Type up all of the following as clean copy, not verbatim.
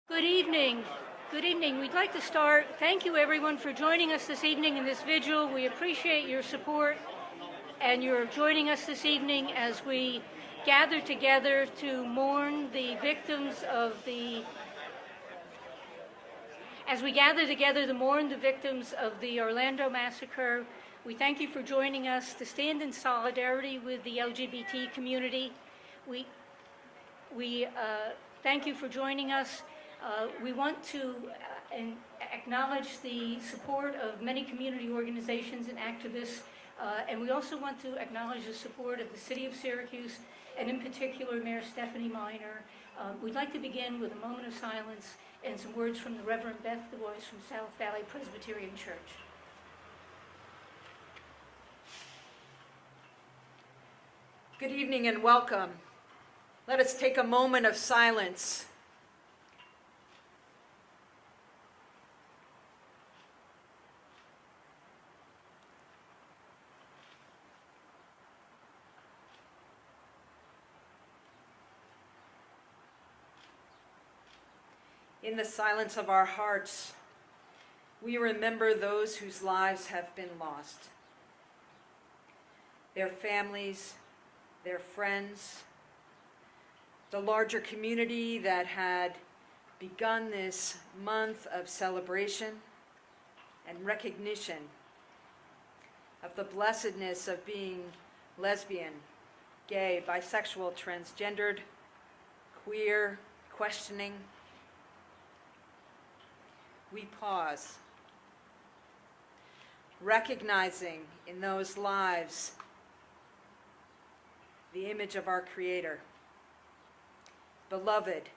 Good evening. Good evening. We'd like to start. Thank you everyone for joining us this evening in this vigil. We appreciate your support and your joining us this evening as we gather together to mourn the victims of the Orlando massacre. We thank you for joining us to stand in solidarity with the LGBT community. We thank you for joining us. We want to acknowledge the support of many community organizations and activists, and we also want to acknowledge the support of the City of Syracuse, and in particular Mayor Stephanie Miner. We'd like to begin with a moment of silence and some words from the Reverend Beth Du Bois from South Valley Presbyterian Church. Good evening and welcome. Let us take a moment of silence. In the silence of our hearts, we remember those whose lives have been lost, their families, their friends, the larger community that had begun this month of celebration and recognition of the blessedness of being lesbian, gay, bisexual, transgendered, queer, questioning. We pause, recognizing in those lives the image of our Creator, beloved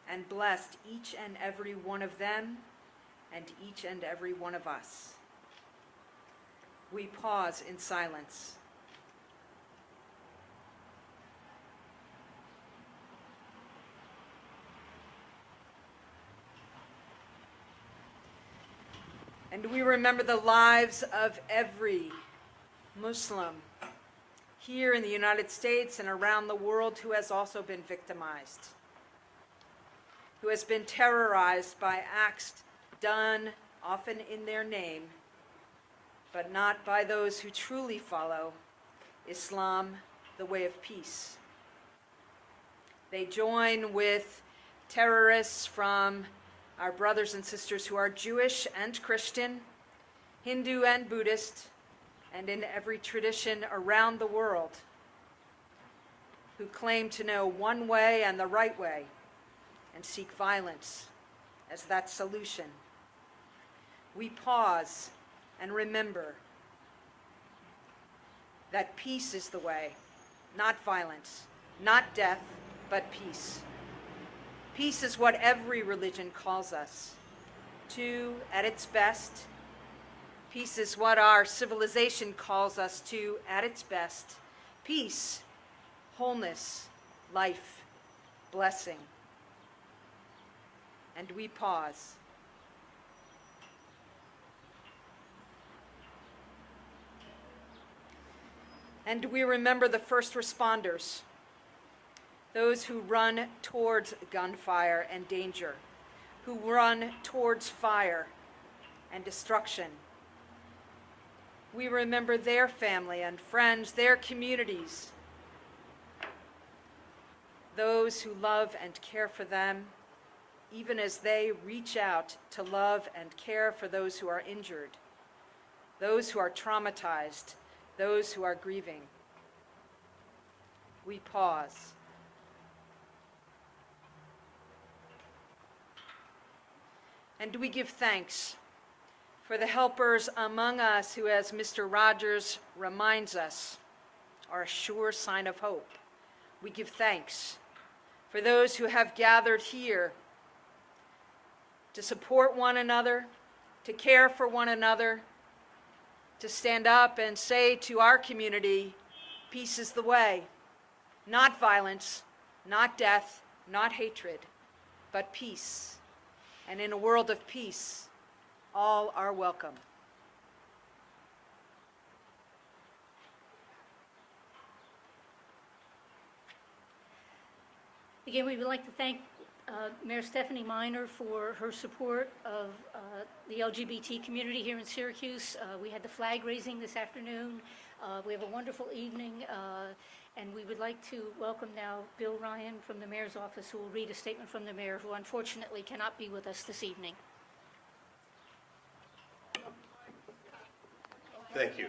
and blessed each and every one of them and each and every one of us. We pause in silence. And we remember the lives of every Muslim here in the United States and around the world who has also been victimized, who has been terrorized by acts done often in their name, but not by those who truly follow Islam, the way of peace. They join with terrorists from our brothers and sisters who are Jewish and Christian, Hindu and Buddhist, and in every tradition around the world, who claim to know one way and the right way and seek violence as that solution. We pause and remember that peace is the way, not violence, not death, but peace. Peace is what every religion calls us to at its best. Peace is what our civilization calls us to at its best. Peace, wholeness, life, blessing. And we pause. And we remember the first responders, those who run towards gunfire and danger, who run towards fire and destruction. We remember their family and friends, their communities, those who love and care for them, even as they reach out to love and care for those who are injured, those who are traumatized, those who are grieving. We pause. And we give thanks for the helpers among us who, as Mr. Rogers reminds us, are a sure sign of hope. We give thanks for those who have gathered here to support one another, to care for one another, to stand up and say to our community, peace is the way, not violence, not death, not hatred, but peace. And in a world of peace, all are welcome. Again, we would like to thank Mayor Stephanie Miner for her support of the LGBT community here in Syracuse. We had the flag raising this afternoon. We have a wonderful evening, and we would like to welcome now Bill Ryan from the mayor's office, who will read a statement from the mayor, who unfortunately cannot be with us this evening. Thank you.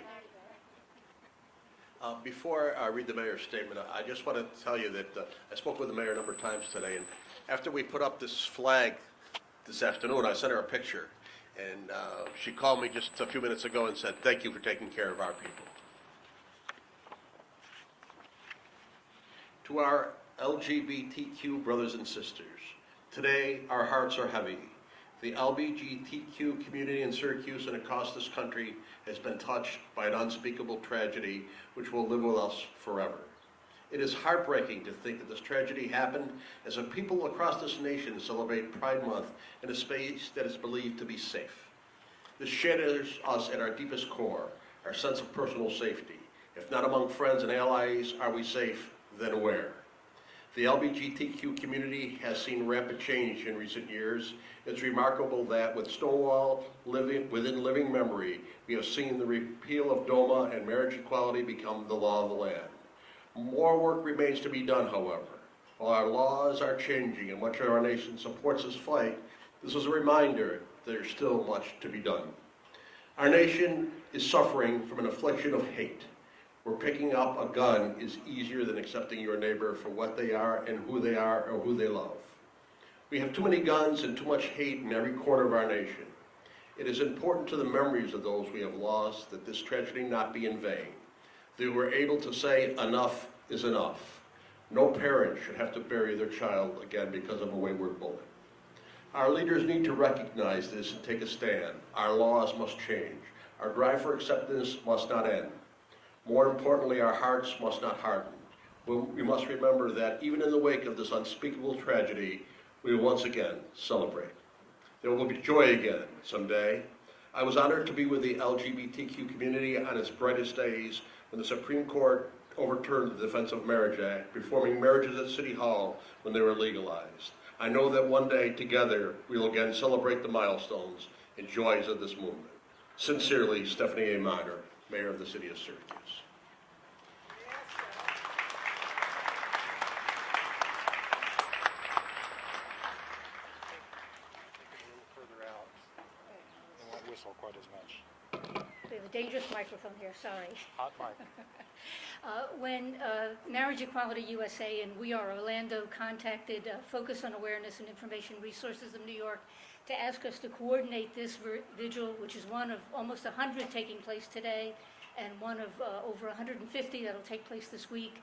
Before I read the mayor's statement, I just want to tell you that I spoke with the mayor a number of times today, and after we put up this flag this afternoon, I sent her a picture, and she called me just a few minutes ago and said, "Thank you for taking care of our people." To our LGBTQ brothers and sisters, today our hearts are heavy. The LGBTQ community in Syracuse and across this country has been touched by an unspeakable tragedy which will live with us forever. It is heartbreaking to think that this tragedy happened as a people across this nation celebrate Pride Month in a space that is believed to be safe. This shatters us at our deepest core, our sense of personal safety. If not among friends and allies, are we safe? Then where? The LGBTQ community has seen rapid change in recent years. It's remarkable that with Stonewall within living memory, we have seen the repeal of DOMA and marriage equality become the law of the land. More work remains to be done, however. While our laws are changing and much of our nation supports this fight, this is a reminder that there's still much to be done. Our nation is suffering from an affliction of hate, where picking up a gun is easier than accepting your neighbor for what they are and who they are or who they love. We have too many guns and too much hate in every corner of our nation. It is important to the memories of those we have lost that this tragedy not be in vain. They were able to say enough is enough. No parent should have to bury their child again because of a wayward bullet. Our leaders need to recognize this and take a stand. Our laws must change. Our drive for acceptance must not end. More importantly, our hearts must not harden. We must remember that even in the wake of this unspeakable tragedy, we will once again celebrate. There will be joy again someday. I was honored to be with the LGBTQ community on its brightest days when the Supreme Court overturned the Defense of Marriage Act, performing marriages at City Hall when they were legalized. I know that one day, together, we will again celebrate the milestones and joys of this movement. Sincerely, Stephanie A. Miner, Mayor of the City of Syracuse. Whistle quite as much. We have a dangerous microphone here, sorry. Hot mic. When Marriage Equality USA and We Are Orlando contacted Focus on Awareness and Information Resources of New York to ask us to coordinate this vigil, which is one of almost 100 taking place today and one of over 150 that'll take place this week,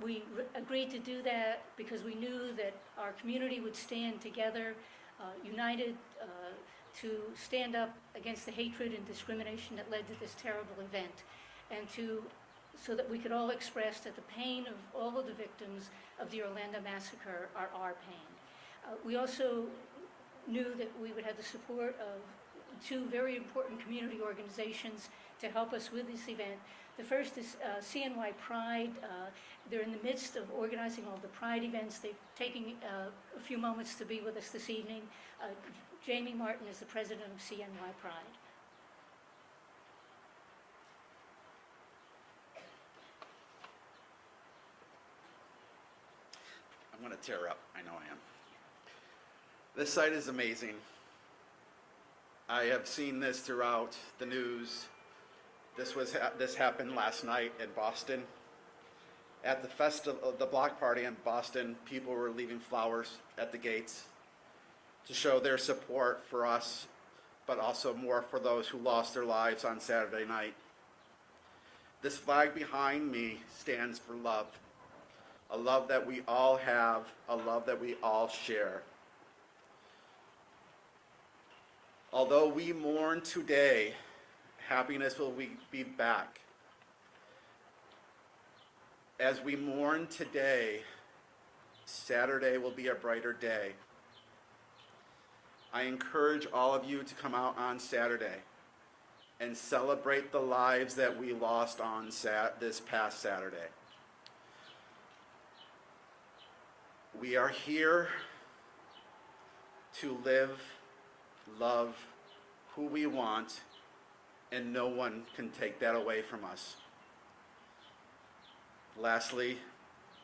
we agreed to do that because we knew that our community would stand together, united, to stand up against the hatred and discrimination that led to this terrible event, and so that we could all express that the pain of all of the victims of the Orlando massacre are our pain. We also knew that we would have the support of two very important community organizations to help us with this event. The first is CNY Pride. They're in the midst of organizing all the Pride events. They're taking a few moments to be with us this evening. Jamie Martin is the president of CNY Pride. I'm going to tear up. I know I am. This site is amazing. I have seen this throughout the news. This happened last night in Boston. At the festival, the block party in Boston, people were leaving flowers at the gates to show their support for us, but also more for those who lost their lives on Saturday night. This flag behind me stands for love. A love that we all have, a love that we all share. Although we mourn today, happiness will be back. As we mourn today, Saturday will be a brighter day. I encourage all of you to come out on Saturday and celebrate the lives that we lost on this past Saturday. We are here to live, love who we want, and no one can take that away from us. Lastly,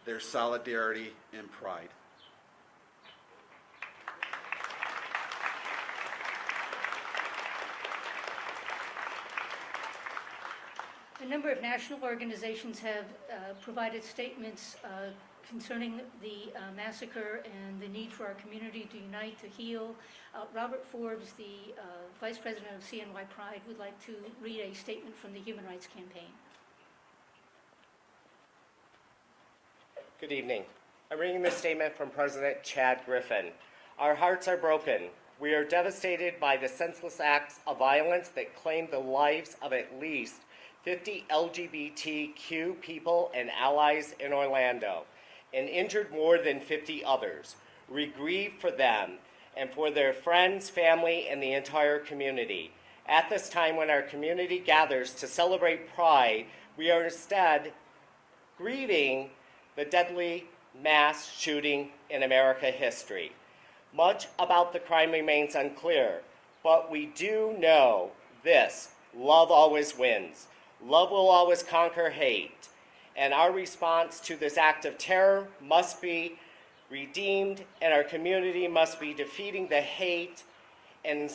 their solidarity and pride. A number of national organizations have provided statements concerning the massacre and the need for our community to unite, to heal. Robert Forbes, the Vice President of CNY Pride, would like to read a statement from the Human Rights Campaign. Good evening. I'm reading this statement from President Chad Griffin. Our hearts are broken. We are devastated by the senseless acts of violence that claimed the lives of at least 50 LGBTQ people and allies in Orlando, and injured more than 50 others. We grieve for them and for their friends, family, and the entire community. At this time when our community gathers to celebrate Pride, we are instead grieving the deadly mass shooting in American history. Much about the crime remains unclear, but we do know this: love always wins. Love will always conquer hate. And our response to this act of terror must be redeemed, and our community must be defeating the hate and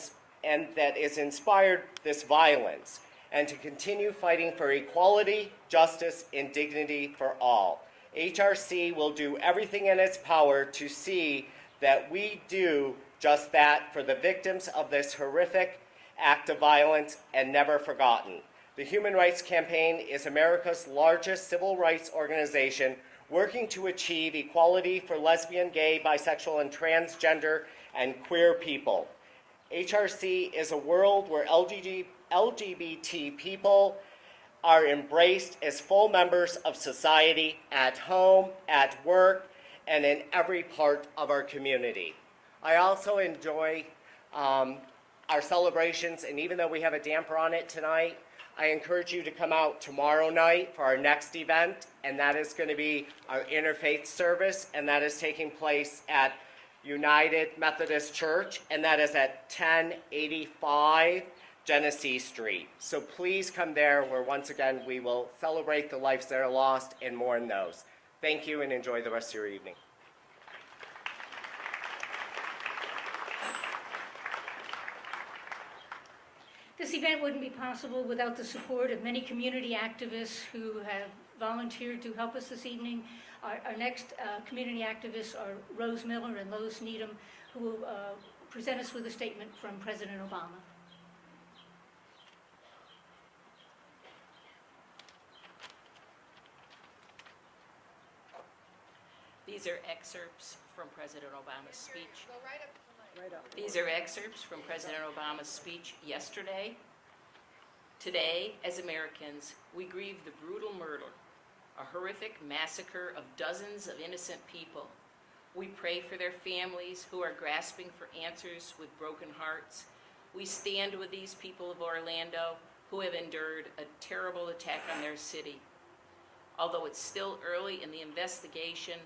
that is inspired this violence, and to continue fighting for equality, justice, and dignity for all. HRC will do everything in its power to see that we do just that for the victims of this horrific act of violence and never forgotten. The Human Rights Campaign is America's largest civil rights organization working to achieve equality for lesbian, gay, bisexual, and transgender and queer people. HRC is a world where LGBT people are embraced as full members of society at home, at work, and in every part of our community. I also enjoy our celebrations, and even though we have a damper on it tonight, I encourage you to come out tomorrow night for our next event, and that is going to be our interfaith service, and that is taking place at United Methodist Church, and that is at 1085 Genesee Street. So please come there, where once again we will celebrate the lives that are lost and mourn those. Thank you, and enjoy the rest of your evening. This event wouldn't be possible without the support of many community activists who have volunteered to help us this evening. Our next community activists are Rose Miller and Lois Needham, who will present us with a statement from President Obama. These are excerpts from President Obama's speech. These are excerpts from President Obama's speech yesterday. Today, as Americans, we grieve the brutal murder, a horrific massacre of dozens of innocent people. We pray for their families who are grasping for answers with broken hearts. We stand with these people of Orlando who have endured a terrible attack on their city. Although it's still early in the investigation,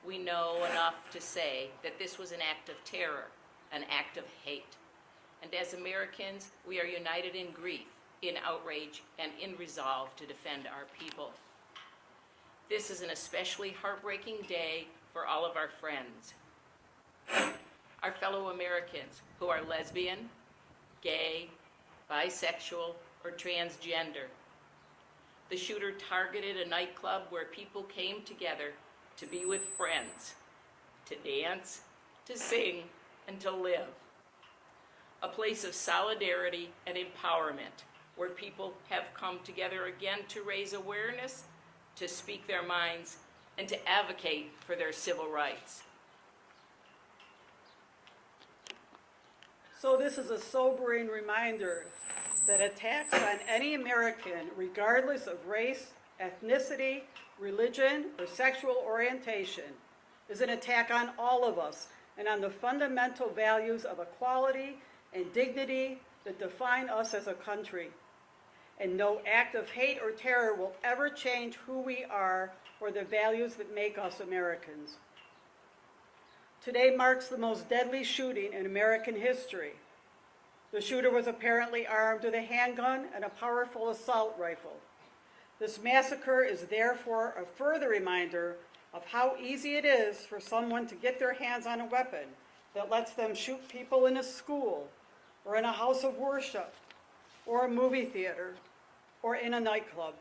we know enough to say that this was an act of terror, an act of hate. And as Americans, we are united in grief, in outrage, and in resolve to defend our people. This is an especially heartbreaking day for all of our friends, our fellow Americans who are lesbian, gay, bisexual, or transgender. The shooter targeted a nightclub where people came together to be with friends, to dance, to sing, and to live. A place of solidarity and empowerment where people have come together again to raise awareness, to speak their minds, and to advocate for their civil rights. So this is a sobering reminder that attacks on any American, regardless of race, ethnicity, religion, or sexual orientation, is an attack on all of us and on the fundamental values of equality and dignity that define us as a country. And no act of hate or terror will ever change who we are or the values that make us Americans. Today marks the most deadly shooting in American history. The shooter was apparently armed with a handgun and a powerful assault rifle. This massacre is therefore a further reminder of how easy it is for someone to get their hands on a weapon that lets them shoot people in a school, or in a house of worship, or a movie theater, or in a nightclub.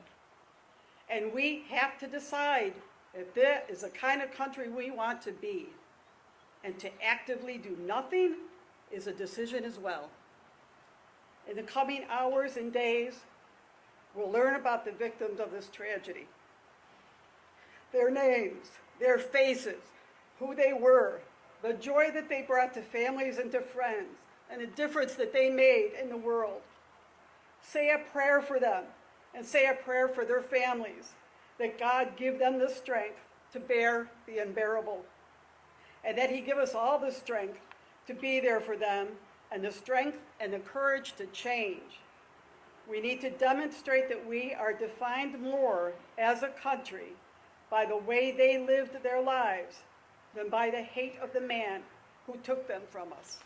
And we have to decide if that is the kind of country we want to be. And to actively do nothing is a decision as well. In the coming hours and days, we'll learn about the victims of this tragedy. Their names, their faces, who they were, the joy that they brought to families and to friends, and the difference that they made in the world. Say a prayer for them, and say a prayer for their families, that God give them the strength to bear the unbearable, and that He give us all the strength to be there for them, and the strength and the courage to change. We need to demonstrate that we are defined more as a country by the way they lived their lives than by the hate of the man who took them from us.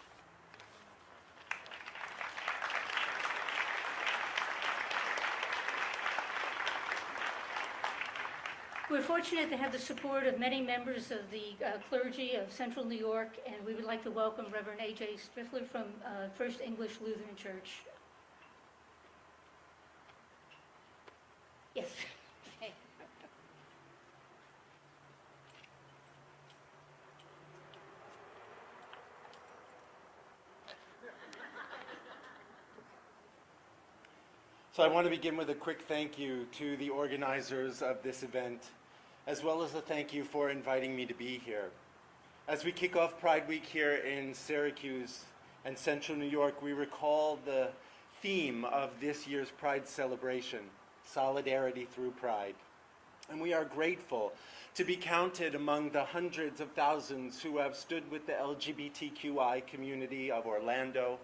We're fortunate to have the support of many members of the clergy of Central New York, and we would like to welcome Reverend A.J. Striffler from First English Lutheran Church. Yes. So I want to begin with a quick thank you to the organizers of this event, as well as a thank you for inviting me to be here. As we kick off Pride Week here in Syracuse and Central New York, we recall the theme of this year's Pride celebration, solidarity through pride. And we are grateful to be counted among the hundreds of thousands who have stood with the LGBTQI community of Orlando,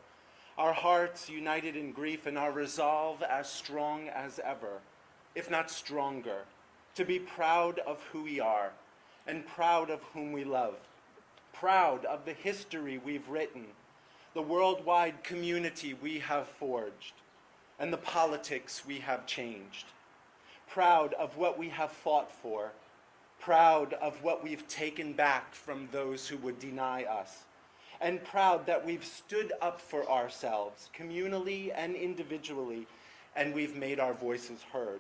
our hearts united in grief and our resolve as strong as ever, if not stronger, to be proud of who we are and proud of whom we love, proud of the history we've written, the worldwide community we have forged, and the politics we have changed, proud of what we have fought for, proud of what we've taken back from those who would deny us, and proud that we've stood up for ourselves, communally and individually, and we've made our voices heard.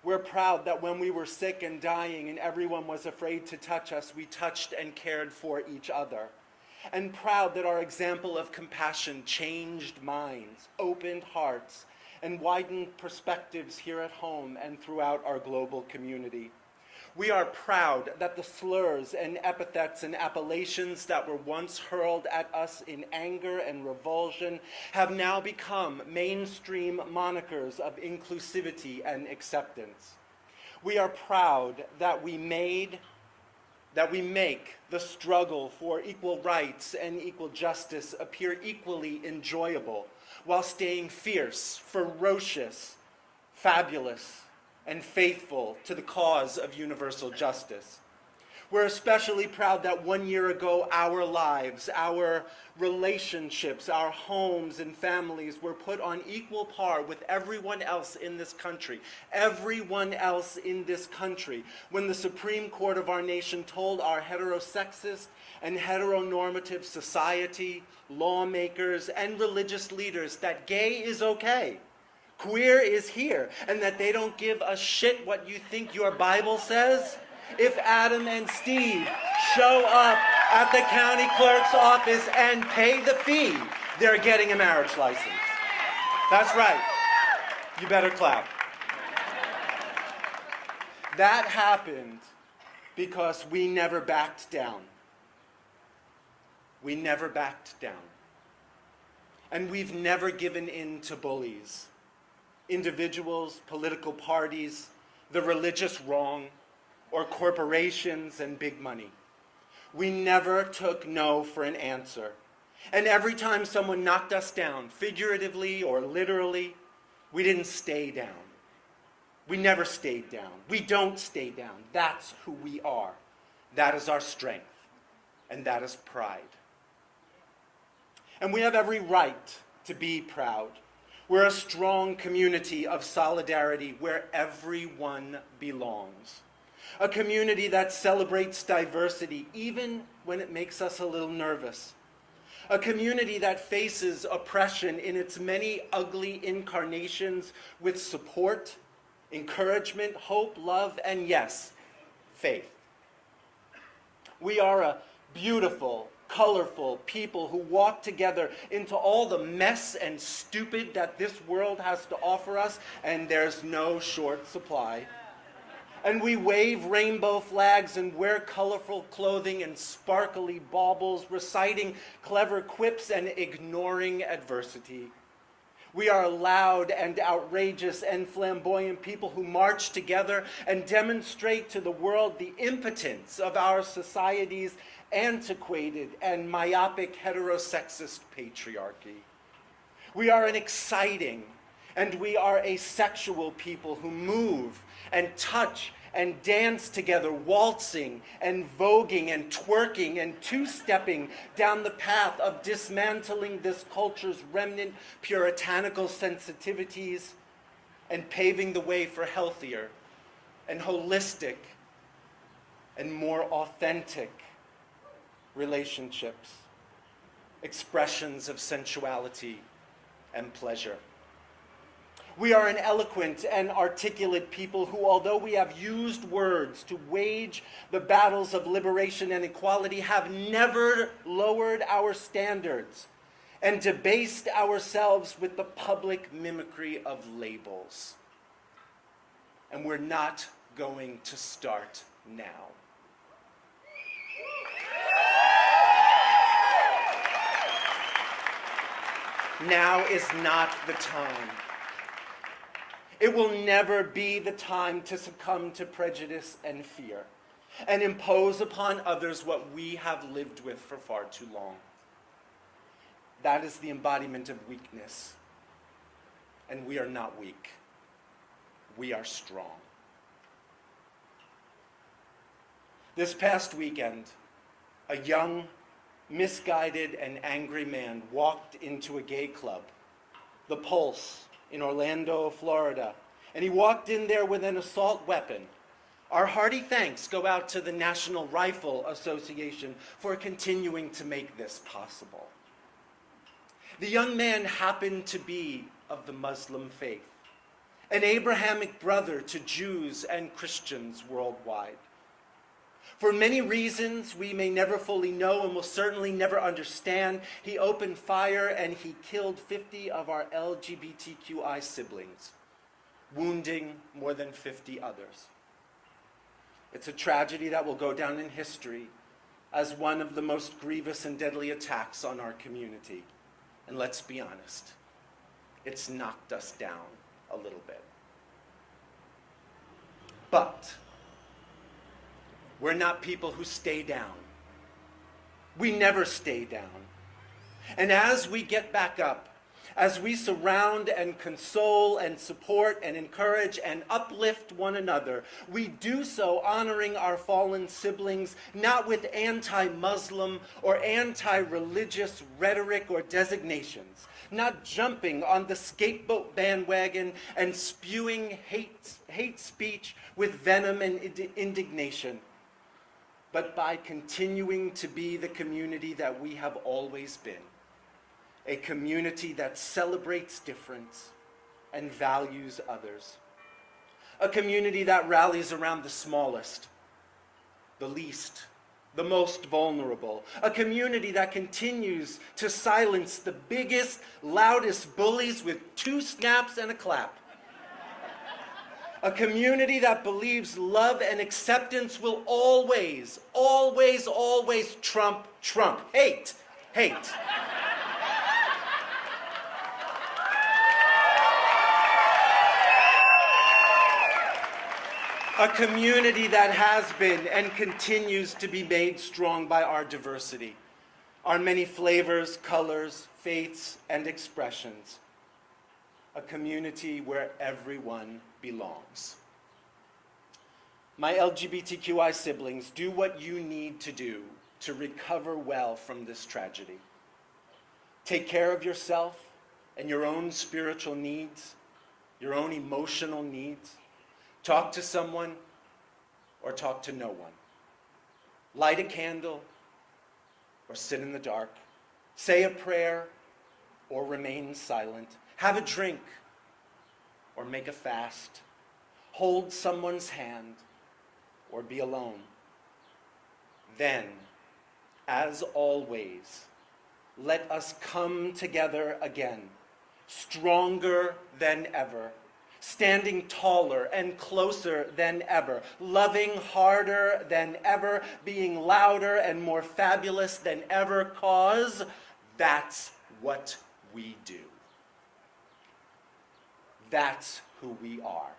We're proud that when we were sick and dying and everyone was afraid to touch us, we touched and cared for each other. And proud that our example of compassion changed minds, opened hearts, and widened perspectives here at home and throughout our global community. We are proud that the slurs and epithets and appellations that were once hurled at us in anger and revulsion have now become mainstream monikers of inclusivity and acceptance. We are proud that we make the struggle for equal rights and equal justice appear equally enjoyable while staying fierce, ferocious, fabulous, and faithful to the cause of universal justice. We're especially proud that 1 year ago, our lives, our relationships, our homes and families were put on equal par with everyone else in this country. Everyone else in this country, when the Supreme Court of our nation told our heterosexist and heteronormative society, lawmakers, and religious leaders that gay is okay, queer is here, and that they don't give a shit what you think your Bible says. If Adam and Steve show up at the county clerk's office and pay the fee, they're getting a marriage license. That's right. You better clap. That happened because we never backed down. We never backed down. And we've never given in to bullies. Individuals, political parties, the religious wrong, or corporations and big money. We never took no for an answer. And every time someone knocked us down, figuratively or literally, we didn't stay down. We never stayed down. We don't stay down. That's who we are. That is our strength. and that is pride. And we have every right to be proud. We're a strong community of solidarity where everyone belongs. A community that celebrates diversity even when it makes us a little nervous. A community that faces oppression in its many ugly incarnations with support, encouragement, hope, love, and yes, faith. We are a beautiful, colorful people who walk together into all the mess and stupid that this world has to offer us, and there's no short supply. And we wave rainbow flags and wear colorful clothing and sparkly baubles, reciting clever quips and ignoring adversity. We are loud and outrageous and flamboyant people who march together and demonstrate to the world the impotence of our society's antiquated and myopic heterosexist patriarchy. We are an exciting and we are a sexual people who move and touch and dance together, waltzing and voguing and twerking and two-stepping down the path of dismantling this culture's remnant puritanical sensitivities and paving the way for healthier and holistic and more authentic relationships, expressions of sensuality and pleasure. We are an eloquent and articulate people who, although we have used words to wage the battles of liberation and equality, have never lowered our standards and debased ourselves with the public mimicry of labels. And we're not going to start now. Now is not the time. It will never be the time to succumb to prejudice and fear and impose upon others what we have lived with for far too long. That is the embodiment of weakness. And we are not weak. We are strong. This past weekend, a young, misguided, and angry man walked into a gay club, The Pulse, in Orlando, Florida, and he walked in there with an assault weapon. Our hearty thanks go out to the National Rifle Association for continuing to make this possible. The young man happened to be of the Muslim faith, an Abrahamic brother to Jews and Christians worldwide. For many reasons we may never fully know and will certainly never understand, he opened fire and he killed 50 of our LGBTQI siblings, wounding more than 50 others. It's a tragedy that will go down in history as one of the most grievous and deadly attacks on our community. And let's be honest, it's knocked us down a little bit. But we're not people who stay down. We never stay down. And as we get back up, as we surround and console and support and encourage and uplift one another, we do so honoring our fallen siblings, not with anti-Muslim or anti-religious rhetoric or designations, not jumping on the scapegoat bandwagon and spewing hate speech with venom and indignation, but by continuing to be the community that we have always been, a community that celebrates difference and values others, a community that rallies around the smallest, the least, the most vulnerable, a community that continues to silence the biggest, loudest bullies with 2 snaps and a clap. A community that believes love and acceptance will always, always, always trump hate. A community that has been and continues to be made strong by our diversity, our many flavors, colors, faiths, and expressions. A community where everyone belongs. My LGBTQI siblings, do what you need to do to recover well from this tragedy. Take care of yourself and your own spiritual needs, your own emotional needs. Talk to someone or talk to no one. Light a candle or sit in the dark. Say a prayer or remain silent. Have a drink or make a fast. Hold someone's hand or be alone. Then, as always, let us come together again, stronger than ever, standing taller and closer than ever, loving harder than ever, being louder and more fabulous than ever, 'cause that's what we do. That's who we are.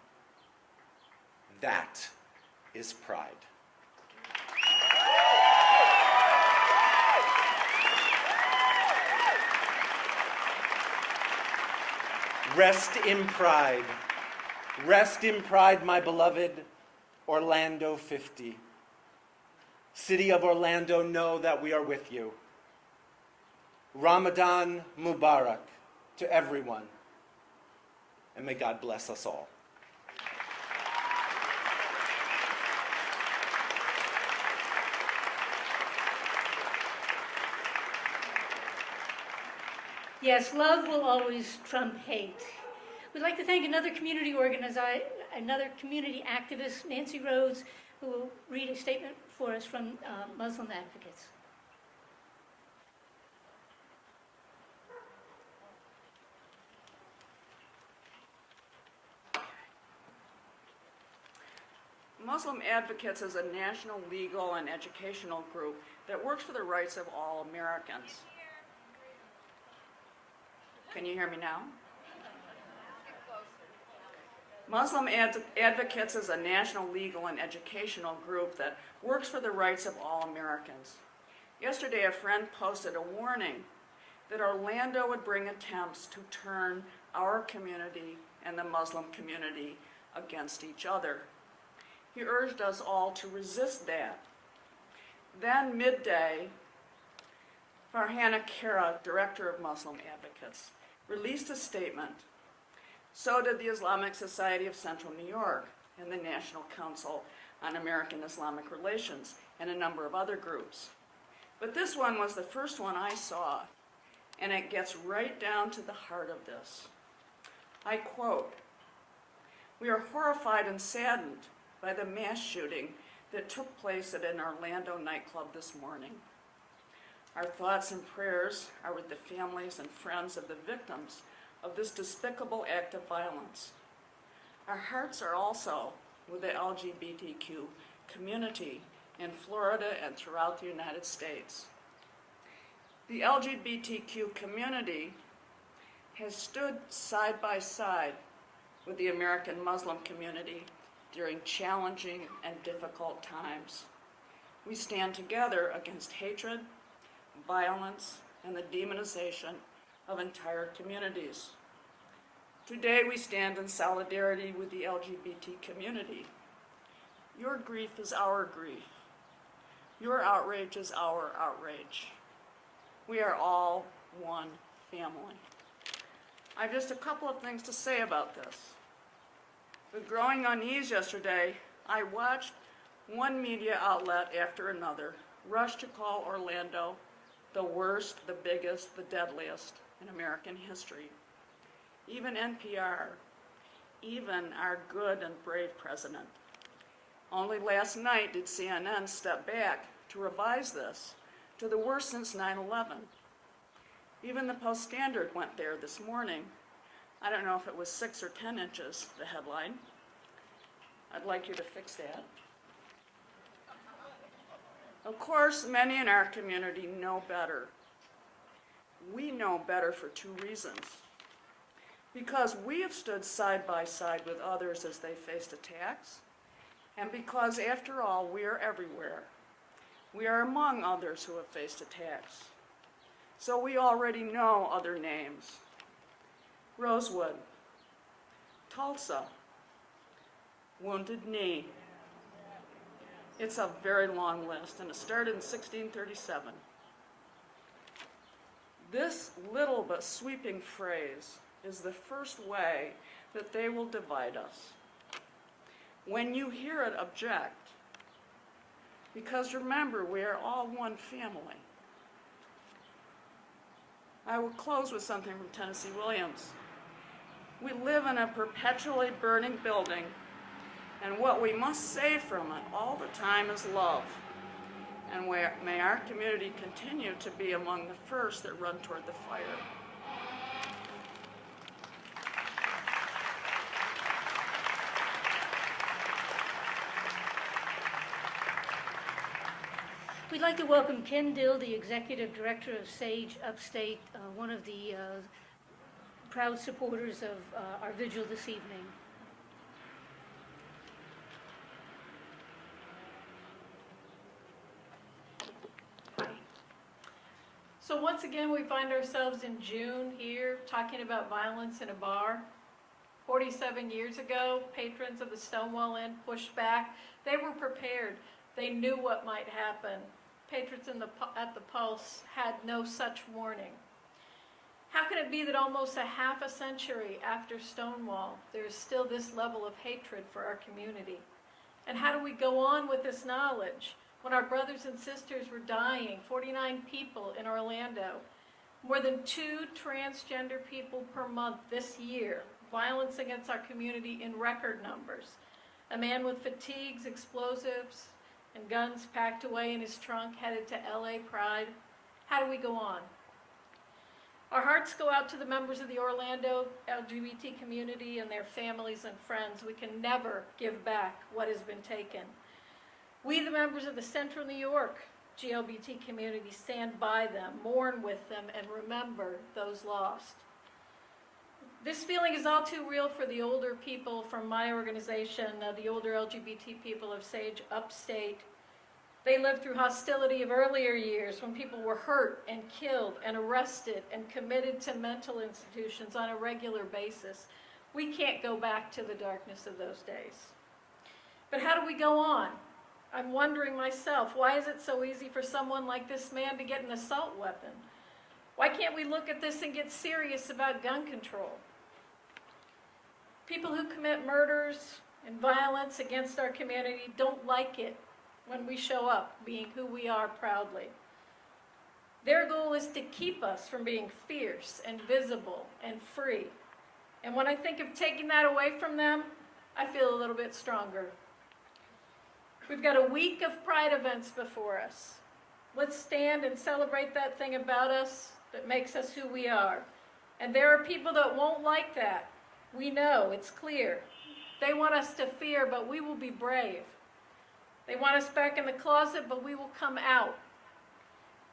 That is pride. Rest in pride. Rest in pride, my beloved Orlando 50. City of Orlando, know that we are with you. Ramadan Mubarak to everyone, and may God bless us all. Yes, love will always trump hate. We'd like to thank another community organizer, another community activist, Nancy Rhodes, who will read a statement for us from Muslim advocates. Muslim Advocates is a national legal and educational group that works for the rights of all Americans. Can you hear me now? Muslim Advocates is a national legal and educational group that works for the rights of all Americans. Yesterday, a friend posted a warning that Orlando would bring attempts to turn our community and the Muslim community against each other. He urged us all to resist that. Then, midday, Farhana Kara, director of Muslim Advocates, released a statement. So did the Islamic Society of Central New York and the National Council on American Islamic Relations and a number of other groups. But this one was the first one I saw, and it gets right down to the heart of this. I quote, "We are horrified and saddened by the mass shooting that took place at an Orlando nightclub this morning. Our thoughts and prayers are with the families and friends of the victims of this despicable act of violence. Our hearts are also with the LGBTQ community in Florida and throughout the United States. The LGBTQ community has stood side by side with the American Muslim community during challenging and difficult times. We stand together against hatred, violence, and the demonization of entire communities. Today we stand in solidarity with the LGBT community. Your grief is our grief. Your outrage is our outrage. We are all one family." I have just a couple of things to say about this. With growing unease yesterday, I watched one media outlet after another rush to call Orlando the worst, the biggest, the deadliest in American history. Even NPR, even our good and brave president. Only last night did CNN step back to revise this to the worst since 9/11. Even the Post-Standard went there this morning. I don't know if it was 6 or 10 inches, the headline. I'd like you to fix that. Of course, many in our community know better. We know better for two reasons. Because we have stood side by side with others as they faced attacks, and because, after all, we are everywhere. We are among others who have faced attacks. So we already know other names. Rosewood, Tulsa, Wounded Knee, It's a very long list, and it started in 1637. This little but sweeping phrase is the first way that they will divide us. When you hear it, object. Because remember, we are all one family. I will close with something from Tennessee Williams. We live in a perpetually burning building, and what we must say from it all the time is love. And may our community continue to be among the first that run toward the fire. We'd like to welcome Ken Dill, the Executive Director of SAGE Upstate, one of the proud supporters of our vigil this evening. So once again, we find ourselves in June here talking about violence in a bar. 47 years ago, patrons of the Stonewall Inn pushed back. They were prepared. They knew what might happen. Patrons at the Pulse had no such warning. How can it be that almost a half a century after Stonewall, there is still this level of hatred for our community? And how do we go on with this knowledge when our brothers and sisters were dying, 49 people in Orlando, more than 2 transgender people per month this year, violence against our community in record numbers, a man with fatigues, explosives, and guns packed away in his trunk headed to LA Pride? How do we go on? Our hearts go out to the members of the Orlando LGBT community and their families and friends. We can never give back what has been taken. We, the members of the Central New York GLBT community, stand by them, mourn with them, and remember those lost. This feeling is all too real for the older people from my organization, the older LGBT people of SAGE Upstate. They lived through hostility of earlier years when people were hurt and killed and arrested and committed to mental institutions on a regular basis. We can't go back to the darkness of those days. But how do we go on? I'm wondering myself, why is it so easy for someone like this man to get an assault weapon? Why can't we look at this and get serious about gun control? People who commit murders and violence against our community don't like it when we show up being who we are proudly. Their goal is to keep us from being fierce and visible and free. And when I think of taking that away from them, I feel a little bit stronger. We've got a week of Pride events before us. Let's stand and celebrate that thing about us that makes us who we are. And there are people that won't like that. We know, it's clear. They want us to fear, but we will be brave. They want us back in the closet, but we will come out.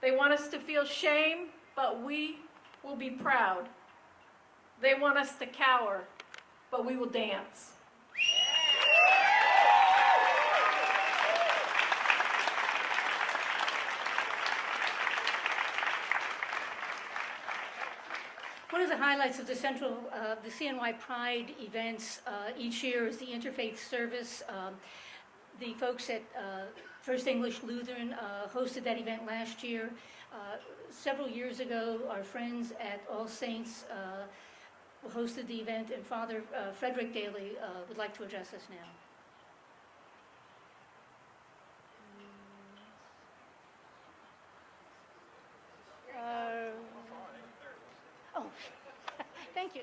They want us to feel shame, but we will be proud. They want us to cower, but we will dance. One of the highlights of the CNY Pride events each year is the interfaith service. The folks at First English Lutheran hosted that event last year. Several years ago, our friends at All Saints hosted the event, and Father Frederick Daly would like to address us now. Oh, thank you.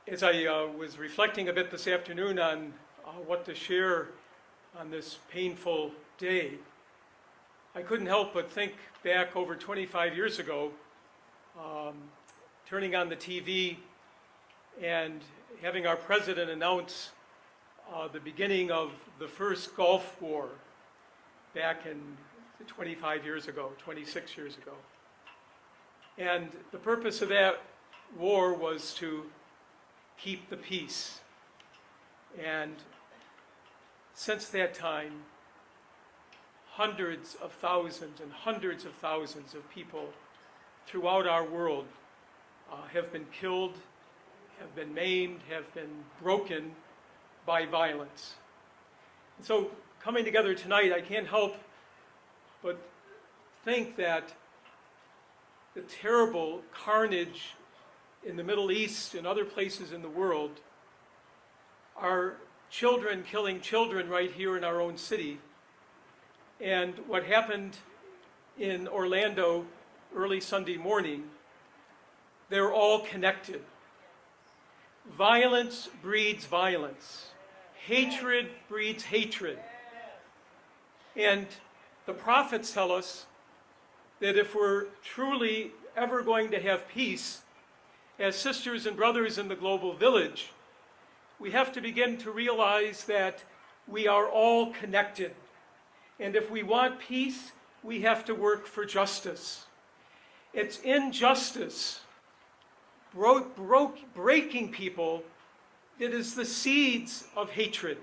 As I was reflecting a bit this afternoon on what to share on this painful day, I couldn't help but think back over 25 years ago, turning on the TV and having our president announce the beginning of the first Gulf War back in 25 years ago, 26 years ago. And the purpose of that war was to keep the peace. And since that time, hundreds of thousands and hundreds of thousands of people throughout our world have been killed, have been maimed, have been broken by violence. And so coming together tonight, I can't help but think that the terrible carnage in the Middle East and other places in the world are children killing children right here in our own city. And what happened in Orlando early Sunday morning, they're all connected. Violence breeds violence. Hatred breeds hatred. And the prophets tell us that if we're truly ever going to have peace as sisters and brothers in the global village, we have to begin to realize that we are all connected. And if we want peace, we have to work for justice. It's injustice, breaking people, that is the seeds of hatred.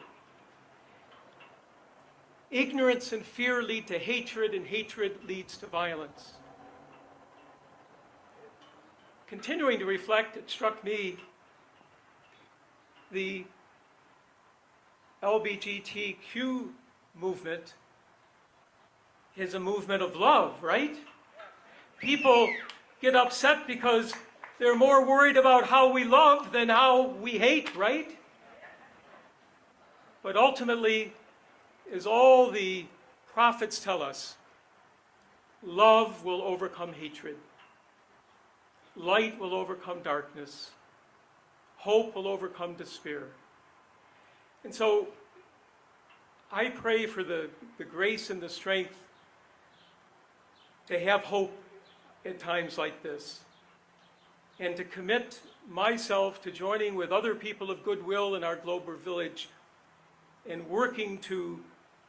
Ignorance and fear lead to hatred, and hatred leads to violence. Continuing to reflect, it struck me the LGBTQ movement is a movement of love, right? People get upset because they're more worried about how we love than how we hate, right? But ultimately, as all the prophets tell us, love will overcome hatred. Light will overcome darkness. Hope will overcome despair. And so I pray for the grace and the strength to have hope at times like this, and to commit myself to joining with other people of goodwill in our global village in working to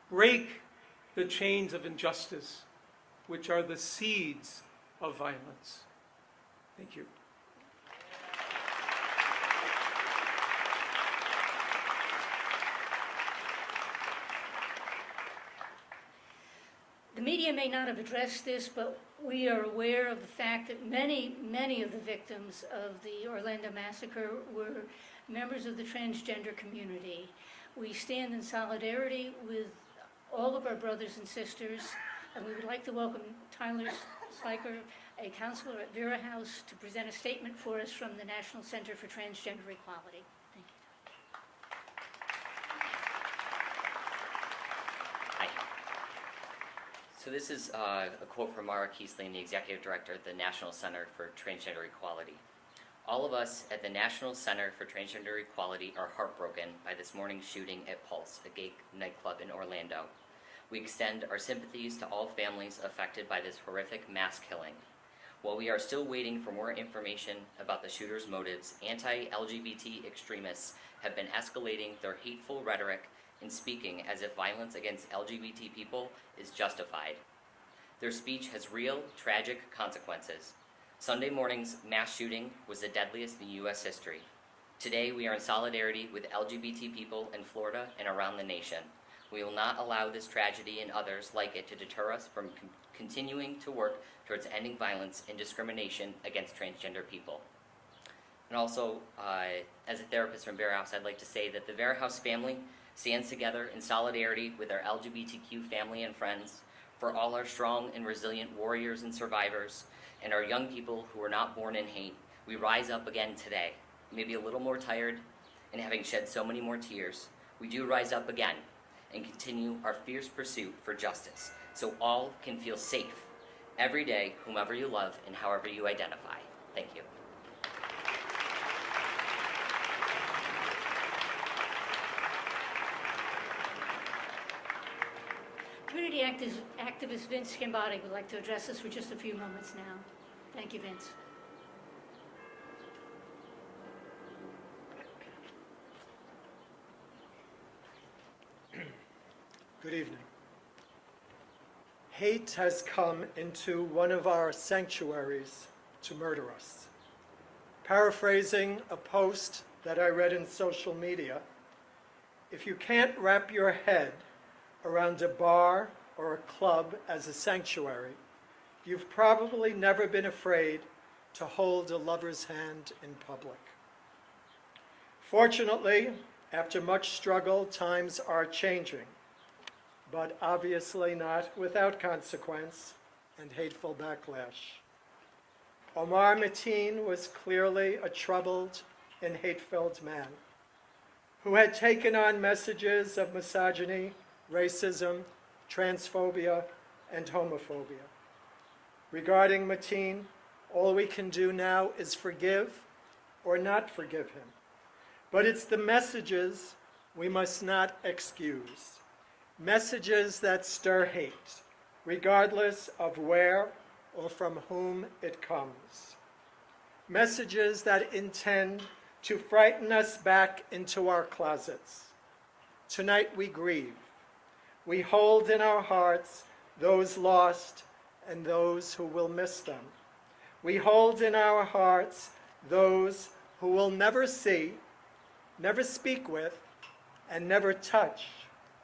break the chains of injustice, which are the seeds of violence. Thank you. The media may not have addressed this, but we are aware of the fact that many of the victims of the Orlando massacre were members of the transgender community. We stand in solidarity with all of our brothers and sisters, and we would like to welcome Tyler Sliker, a counselor at Vera House, to present a statement for us from the National Center for Transgender Equality. Thank you. Hi. So this is a quote from Mara Kiesling, the Executive Director at the National Center for Transgender Equality. All of us at the National Center for Transgender Equality are heartbroken by this morning's shooting at Pulse, a gay nightclub in Orlando. We extend our sympathies to all families affected by this horrific mass killing. While we are still waiting for more information about the shooter's motives, anti-LGBT extremists have been escalating their hateful rhetoric and speaking as if violence against LGBT people is justified. Their speech has real, tragic consequences. Sunday morning's mass shooting was the deadliest in U.S. history. Today, we are in solidarity with LGBT people in Florida and around the nation. We will not allow this tragedy and others like it to deter us from continuing to work towards ending violence and discrimination against transgender people. And also, as a therapist from Vera House, I'd like to say that the Vera House family stands together in solidarity with our LGBTQ family and friends, for all our strong and resilient warriors and survivors, and our young people who are not born in hate. We rise up again today, maybe a little more tired and having shed so many more tears. We do rise up again and continue our fierce pursuit for justice, so all can feel safe every day, whomever you love and however you identify. Thank you. Community activist Vince Gambati would like to address us for just a few moments now. Thank you, Vince. Good evening. Hate has come into one of our sanctuaries to murder us. Paraphrasing a post that I read in social media, if you can't wrap your head around a bar or a club as a sanctuary, you've probably never been afraid to hold a lover's hand in public. Fortunately, after much struggle, times are changing, but obviously not without consequence and hateful backlash. Omar Mateen was clearly a troubled and hate-filled man who had taken on messages of misogyny, racism, transphobia, and homophobia. Regarding Mateen, all we can do now is forgive or not forgive him. But it's the messages we must not excuse. Messages that stir hate, regardless of where or from whom it comes. Messages that intend to frighten us back into our closets. Tonight we grieve. We hold in our hearts those lost and those who will miss them. We hold in our hearts those who will never see, never speak with, and never touch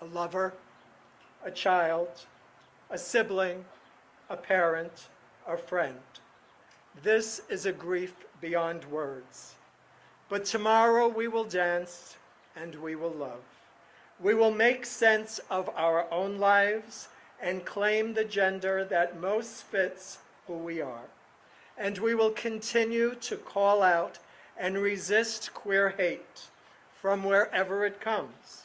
a lover, a child, a sibling, a parent, a friend. This is a grief beyond words. But tomorrow we will dance and we will love. We will make sense of our own lives and claim the gender that most fits who we are. And we will continue to call out and resist queer hate from wherever it comes.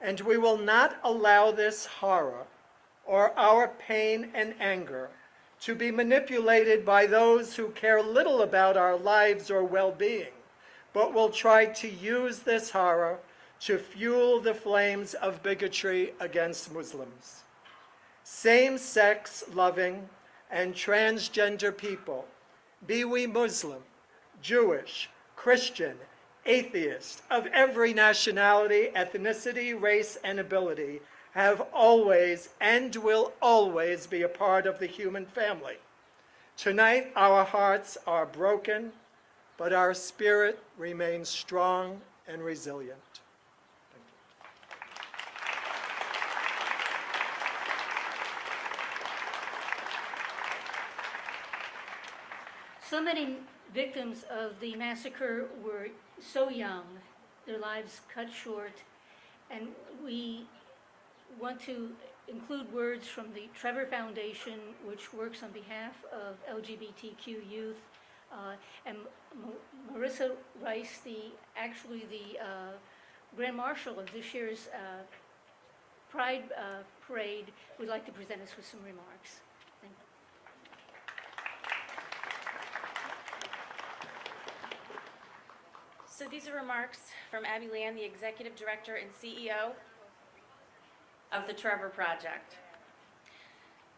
And we will not allow this horror or our pain and anger to be manipulated by those who care little about our lives or well-being, but will try to use this horror to fuel the flames of bigotry against Muslims. Same-sex loving and transgender people, be we Muslim, Jewish, Christian, atheist, of every nationality, ethnicity, race, and ability, have always and will always be a part of the human family. Tonight, our hearts are broken, but our spirit remains strong and resilient. So many victims of the massacre were so young, their lives cut short, and we want to include words from the Trevor Foundation, which works on behalf of LGBTQ youth, and Marissa Rice, the Grand Marshal of this year's Pride Parade, would like to present us with some remarks. Thank you. So these are remarks from Abby Land, the Executive Director and CEO of the Trevor Project.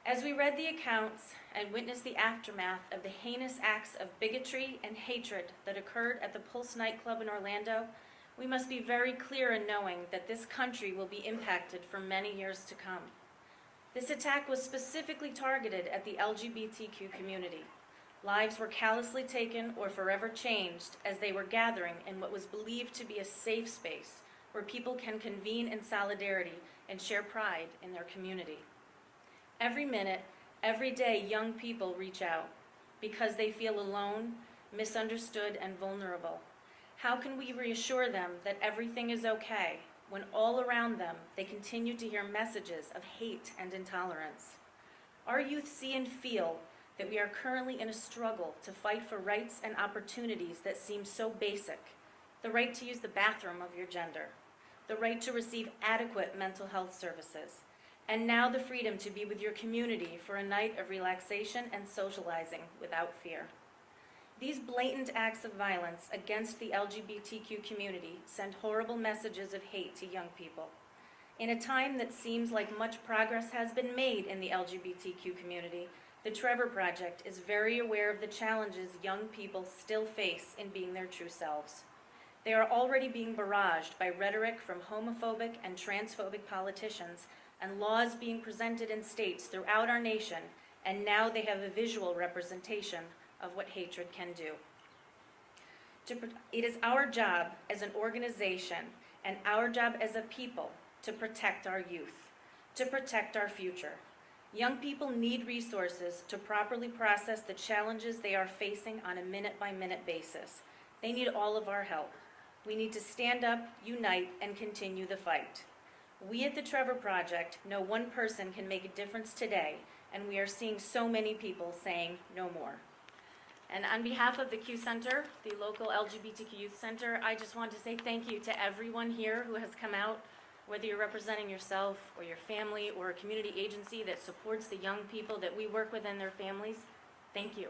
As we read the accounts and witnessed the aftermath of the heinous acts of bigotry and hatred that occurred at the Pulse nightclub in Orlando, we must be very clear in knowing that this country will be impacted for many years to come. This attack was specifically targeted at the LGBTQ community. Lives were callously taken or forever changed as they were gathering in what was believed to be a safe space where people can convene in solidarity and share pride in their community. Every minute, every day, young people reach out because they feel alone, misunderstood, and vulnerable. How can we reassure them that everything is okay when all around them they continue to hear messages of hate and intolerance? Our youth see and feel that we are currently in a struggle to fight for rights and opportunities that seem so basic. The right to use the bathroom of your gender, the right to receive adequate mental health services, and now the freedom to be with your community for a night of relaxation and socializing without fear. These blatant acts of violence against the LGBTQ community send horrible messages of hate to young people. In a time that seems like much progress has been made in the LGBTQ community, the Trevor Project is very aware of the challenges young people still face in being their true selves. They are already being barraged by rhetoric from homophobic and transphobic politicians and laws being presented in states throughout our nation, and now they have a visual representation of what hatred can do. It is our job as an organization and our job as a people to protect our youth, to protect our future. Young people need resources to properly process the challenges they are facing on a minute-by-minute basis. They need all of our help. We need to stand up, unite, and continue the fight. We at the Trevor Project know one person can make a difference today, and we are seeing so many people saying no more. And on behalf of the Q Center, the local LGBTQ Youth Center, I just want to say thank you to everyone here who has come out, whether you're representing yourself or your family or a community agency that supports the young people that we work with and their families. Thank you.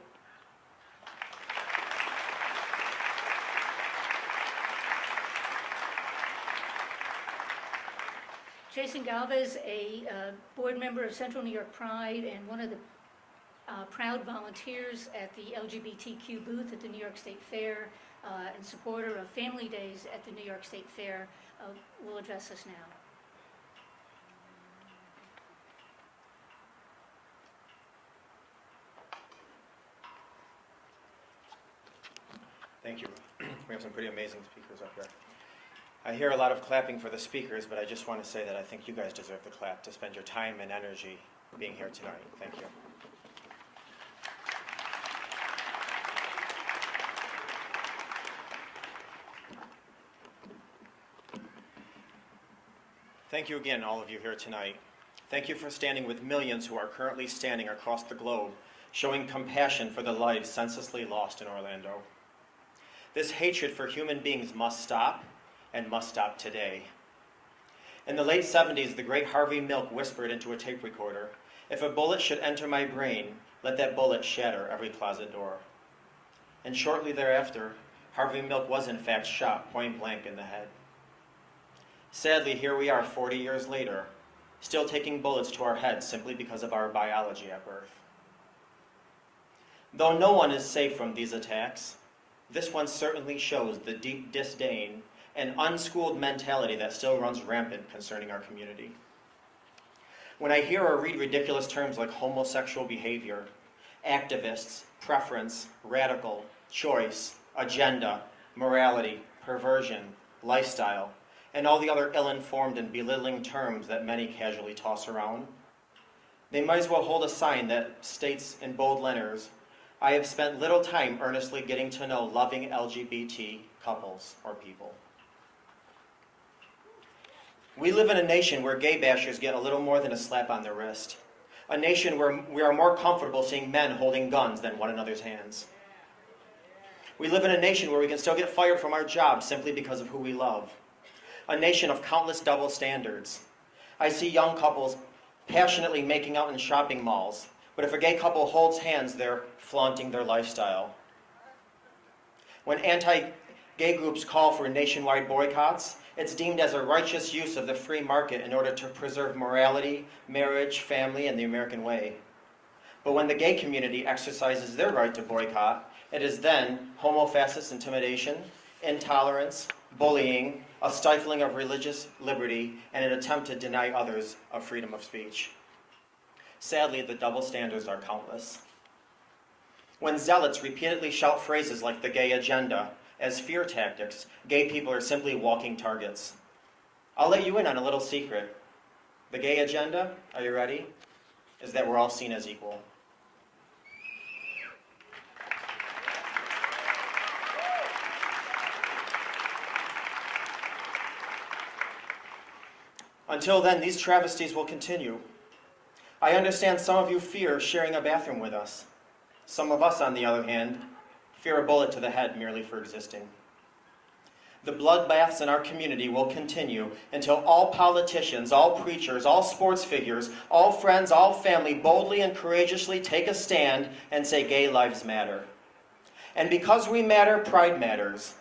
Jason Galvez, a board member of Central New York Pride and one of the proud volunteers at the LGBTQ booth at the New York State Fair and supporter of Family Days at the New York State Fair, will address us now. Thank you. We have some pretty amazing speakers up here. I hear a lot of clapping for the speakers, but I just want to say that I think you guys deserve the clap to spend your time and energy being here tonight. Thank you. Thank you again, all of you here tonight. Thank you for standing with millions who are currently standing across the globe, showing compassion for the lives senselessly lost in Orlando. This hatred for human beings must stop, and must stop today. In the late 70s, the great Harvey Milk whispered into a tape recorder, "If a bullet should enter my brain, let that bullet shatter every closet door." And shortly thereafter, Harvey Milk was in fact shot point blank in the head. Sadly, here we are 40 years later, still taking bullets to our heads simply because of our biology at birth. Though no one is safe from these attacks, this one certainly shows the deep disdain and unschooled mentality that still runs rampant concerning our community. When I hear or read ridiculous terms like homosexual behavior, activists, preference, radical, choice, agenda, morality, perversion, lifestyle, and all the other ill-informed and belittling terms that many casually toss around, they might as well hold a sign that states in bold letters, "I have spent little time earnestly getting to know loving LGBT couples or people." We live in a nation where gay bashers get a little more than a slap on the wrist. A nation where we are more comfortable seeing men holding guns than one another's hands. We live in a nation where we can still get fired from our jobs simply because of who we love. A nation of countless double standards. I see young couples passionately making out in shopping malls, but if a gay couple holds hands, they're flaunting their lifestyle. When anti-gay groups call for nationwide boycotts, it's deemed as a righteous use of the free market in order to preserve morality, marriage, family, and the American way. But when the gay community exercises their right to boycott, it is then homo-fascist intimidation, intolerance, bullying, a stifling of religious liberty, and an attempt to deny others of freedom of speech. Sadly, the double standards are countless. When zealots repeatedly shout phrases like the gay agenda as fear tactics, gay people are simply walking targets. I'll let you in on a little secret. The gay agenda, are you ready? Is that we're all seen as equal. Until then, these travesties will continue. I understand some of you fear sharing a bathroom with us. Some of us, on the other hand, fear a bullet to the head merely for existing. The bloodbaths in our community will continue until all politicians, all preachers, all sports figures, all friends, all family boldly and courageously take a stand and say gay lives matter. And because we matter, pride matters.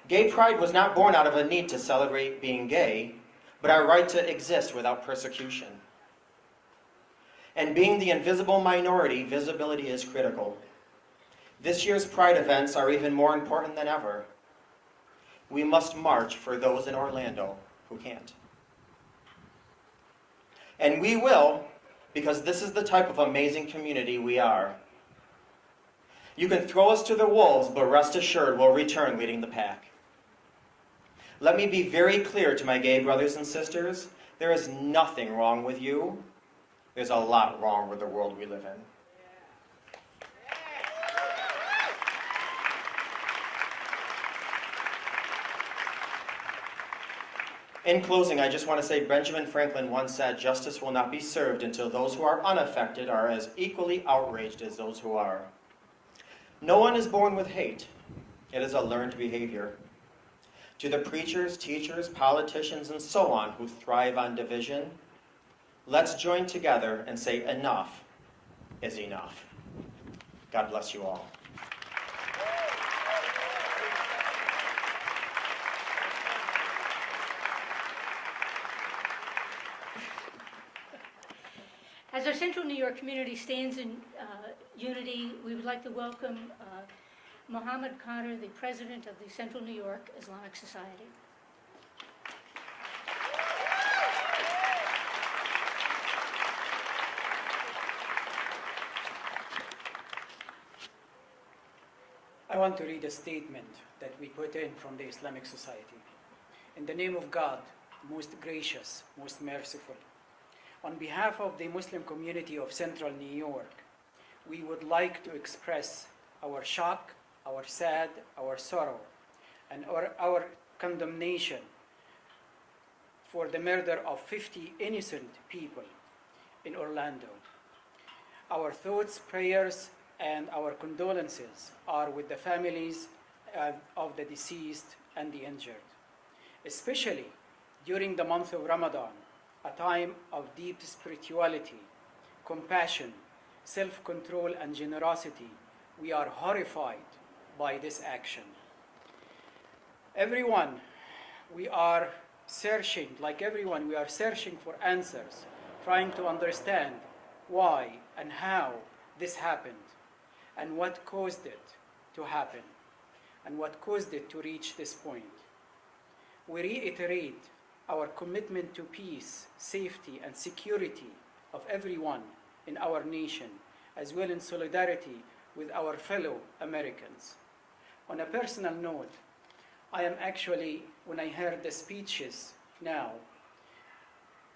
Gay pride was not born out of a need to celebrate being gay, but our right to exist without persecution. And being the invisible minority, visibility is critical. This year's Pride events are even more important than ever. We must march for those in Orlando who can't. And we will, because this is the type of amazing community we are. You can throw us to the wolves, but rest assured we'll return leading the pack. Let me be very clear to my gay brothers and sisters, there is nothing wrong with you. there's a lot wrong with the world we live in. In closing, I just want to say Benjamin Franklin once said, "Justice will not be served until those who are unaffected are as equally outraged as those who are." No one is born with hate. It is a learned behavior. To the preachers, teachers, politicians, and so on who thrive on division, let's join together and say enough is enough. God bless you all. As our Central New York community stands in unity, we would like to welcome Mohammed Carter, the president of the Central New York Islamic Society. I want to read a statement that we put in from the Islamic Society. In the name of God, most gracious, most merciful, on behalf of the Muslim community of Central New York, we would like to express our shock, our sad, our sorrow, and our condemnation for the murder of 50 innocent people in Orlando. Our thoughts, prayers, and our condolences are with the families of the deceased and the injured, especially during the month of Ramadan, a time of deep spirituality, compassion, self-control, and generosity. We are horrified by this action. Everyone, we are searching, like everyone, we are searching for answers, trying to understand why and how this happened, and what caused it to happen, and what caused it to reach this point. We reiterate our commitment to peace, safety, and security of everyone in our nation, as well in solidarity with our fellow Americans. On a personal note, I am actually, when I heard the speeches now,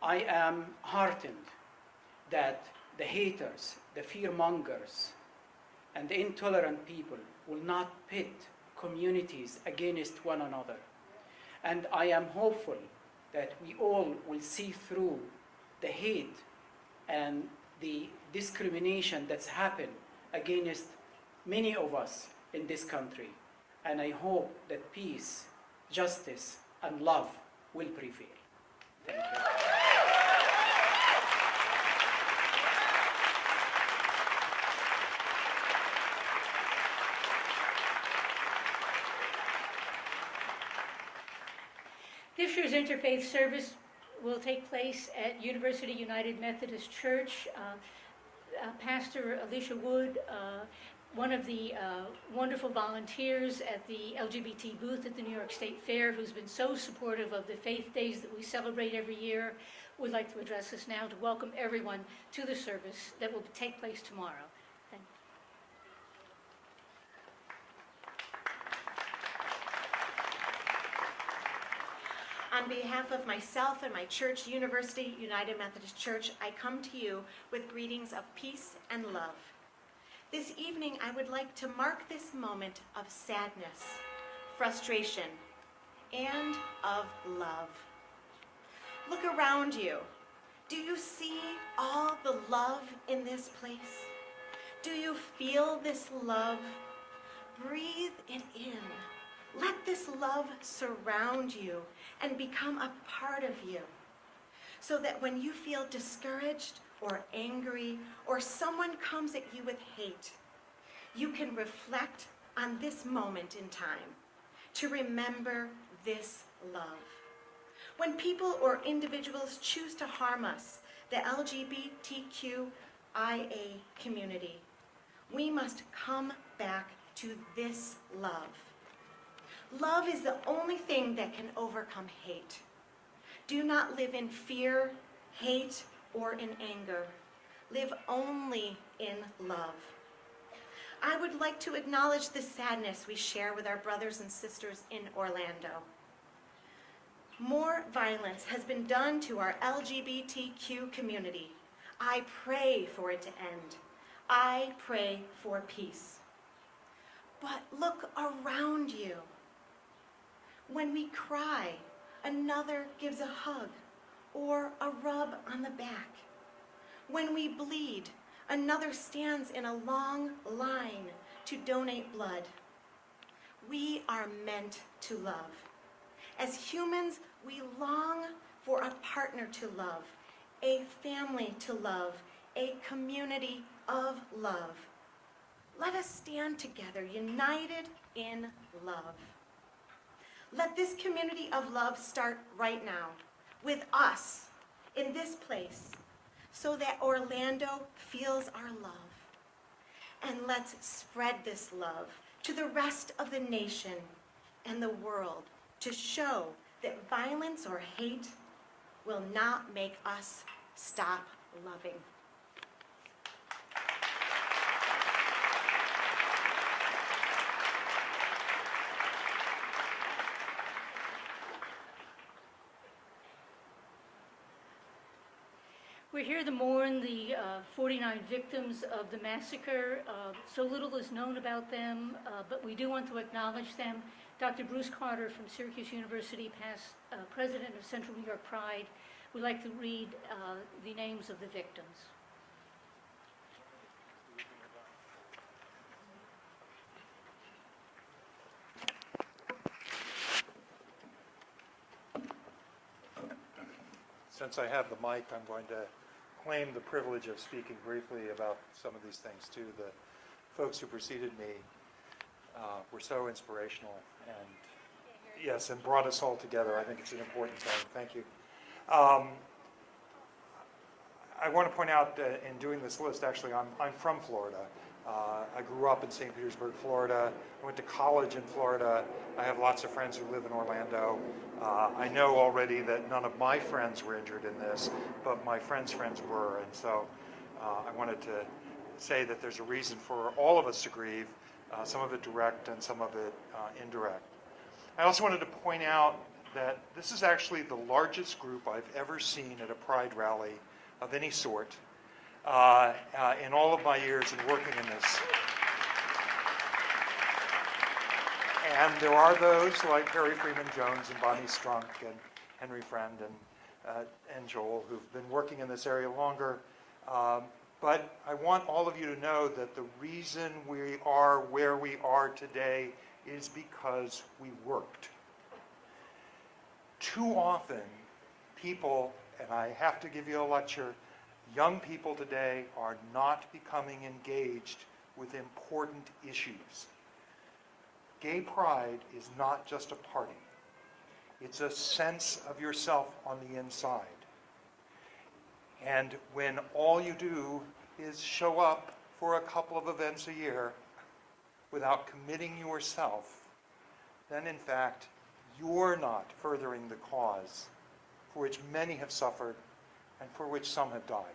I am heartened that the haters, the fear-mongers, and the intolerant people will not pit communities against one another. And I am hopeful that we all will see through the hate and the discrimination that's happened against many of us in this country. And I hope that peace, justice, and love will prevail. Thank you. This year's interfaith service will take place at University United Methodist Church. Pastor Alicia Wood, one of the wonderful volunteers at the LGBT Booth at the New York State Fair, who's been so supportive of the faith days that we celebrate every year, would like to address us now to welcome everyone to the service that will take place tomorrow. Thank you. On behalf of myself and my church, University United Methodist Church, I come to you with greetings of peace and love. This evening, I would like to mark this moment of sadness, frustration, and of love. Look around you. Do you see all the love in this place? Do you feel this love? Breathe it in. Let this love surround you and become a part of you, so that when you feel discouraged or angry or someone comes at you with hate, you can reflect on this moment in time to remember this love. When people or individuals choose to harm us, the LGBTQIA community, we must come back to this love. Love is the only thing that can overcome hate. Do not live in fear, hate, or in anger. Live only in love. I would like to acknowledge the sadness we share with our brothers and sisters in Orlando. More violence has been done to our LGBTQ community. I pray for it to end. I pray for peace. But look around you. When we cry, another gives a hug or a rub on the back. When we bleed, another stands in a long line to donate blood. We are meant to love. As humans, we long for a partner to love, a family to love, a community of love. Let us stand together, united in love. Let this community of love start right now, with us, in this place, so that Orlando feels our love. And let's spread this love to the rest of the nation and the world to show that violence or hate will not make us stop loving. We're here to mourn the 49 victims of the massacre. So little is known about them, but we do want to acknowledge them. Dr. Bruce Carter from Syracuse University, past president of Central New York Pride, would like to read the names of the victims. Since I have the mic, I'm going to claim the privilege of speaking briefly about some of these things too. The folks who preceded me were so inspirational and, yes, and brought us all together. I think it's an important thing. Thank you. I want to point out in doing this list, actually, I'm from Florida. I grew up in St. Petersburg, Florida. I went to college in Florida. I have lots of friends who live in Orlando. I know already that none of my friends were injured in this, but my friends' friends were, and so I wanted to say that there's a reason for all of us to grieve, some of it direct and some of it indirect. I also wanted to point out that this is actually the largest group I've ever seen at a Pride rally of any sort in all of my years in working in this. And there are those like Harry Freeman Jones and Bonnie Strunk and Henry Friend and Joel who've been working in this area longer. But I want all of you to know that the reason we are where we are today is because we worked. Too often, people, and I have to give you a lecture, young people today are not becoming engaged with important issues. Gay pride is not just a party. It's a sense of yourself on the inside. And when all you do is show up for a couple of events a year without committing yourself, then in fact, you're not furthering the cause for which many have suffered and for which some have died.